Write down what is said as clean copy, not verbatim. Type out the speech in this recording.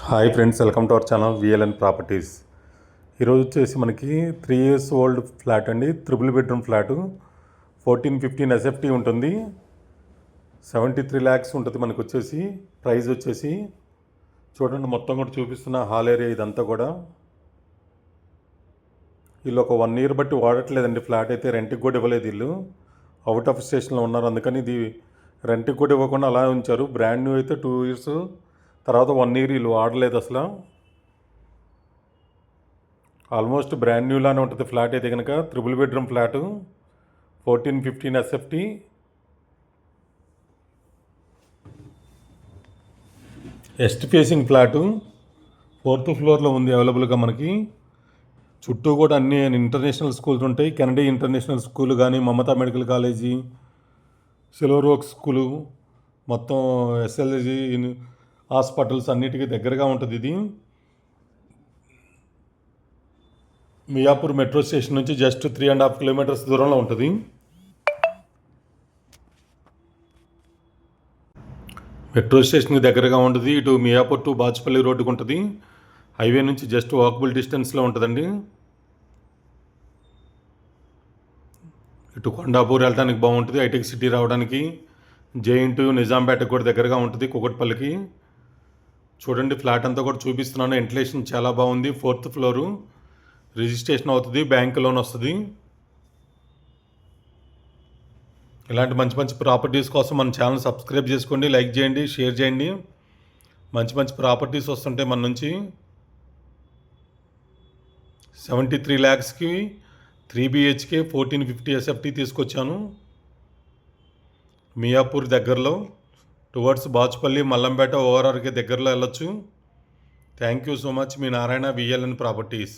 Hi friends, welcome to our channel VLN properties. ఈరోజు వచ్చేసి మనకి 3 years ఓల్డ్ ఫ్లాట్ అండి. ట్రిపుల్ బెడ్రూమ్ ఫ్లాటు 1415 ఎస్ఎఫ్టీ ఉంటుంది. 73 lakhs ఉంటుంది మనకు వచ్చేసి. ప్రైస్ వచ్చేసి చూడండి, మొత్తం కూడా చూపిస్తున్న హాల్ ఏరియా ఇదంతా కూడా. వీళ్ళు ఒక 1 year బట్టి వాడట్లేదండి. ఫ్లాట్ అయితే రెంట్కి కూడా ఇవ్వలేదు. వీళ్ళు అవుట్ ఆఫ్ స్టేషన్లో ఉన్నారు, అందుకని ఇది రెంట్కి కూడా ఇవ్వకుండా అలా ఉంచారు. బ్రాండ్ న్యూ అయితే 2 years, తర్వాత 1 year వీళ్ళు వాడలేదు అసలు. ఆల్మోస్ట్ బ్రాండ్ న్యూ లానే ఉంటుంది ఫ్లాట్ అయితే కనుక. Triple bedroom flat 1415 SFT. West facing flat 4th floorలో ఉంది అవైలబుల్గా మనకి. చుట్టూ కూడా అన్ని ఇంటర్నేషనల్ స్కూల్స్ ఉంటాయి. కెనడీ ఇంటర్నేషనల్ స్కూల్ కానీ, Mamata medical college, silver oak school, మొత్తం ఎస్ఎల్జీ హాస్పిటల్స్ అన్నిటికీ దగ్గరగా ఉంటుంది ఇది. మియాపూర్ మెట్రో స్టేషన్ నుంచి జస్ట్ 3.5 kilometers దూరంలో ఉంటుంది. మెట్రో స్టేషన్కి దగ్గరగా ఉంటుంది. ఇటు మియాపూర్ టు బాచుపల్లి రోడ్డుకు ఉంటుంది. హైవే నుంచి జస్ట్ వాకబుల్ డిస్టెన్స్లో ఉంటుందండి. ఇటు కొండాపూర్ వెళ్ళడానికి బాగుంటుంది. హైటెక్ సిటీ రావడానికి, జేఎన్టీయూ నిజాంపేటకు కూడా దగ్గరగా ఉంటుంది, కూకట్పల్లికి. చూడండి, ఫ్లాట్ అంతా కూడా చూపిస్తున్నాను. వెంటిలేషన్ చాలా బాగుంది. 4th floor, రిజిస్ట్రేషన్ అవుతుంది, బ్యాంక్ లోన్ వస్తుంది. ఇలాంటి మంచి మంచి ప్రాపర్టీస్ కోసం మన ఛానల్ సబ్స్క్రైబ్ చేసుకోండి, లైక్ చేయండి, షేర్ చేయండి. మంచి మంచి ప్రాపర్టీస్ వస్తుంటాయి మన నుంచి. 73 lakhsకి 3 BHK 1450 ఎస్ఎఫ్టీ తీసుకొచ్చాను. మియాపూర్ దగ్గరలో, టువర్డ్స్ బాచుపల్లి, మల్లంపేట, ఓఆర్ఆర్కి దగ్గరలో వెళ్ళొచ్చు. Thank you so much. Me Narayana, VLN properties.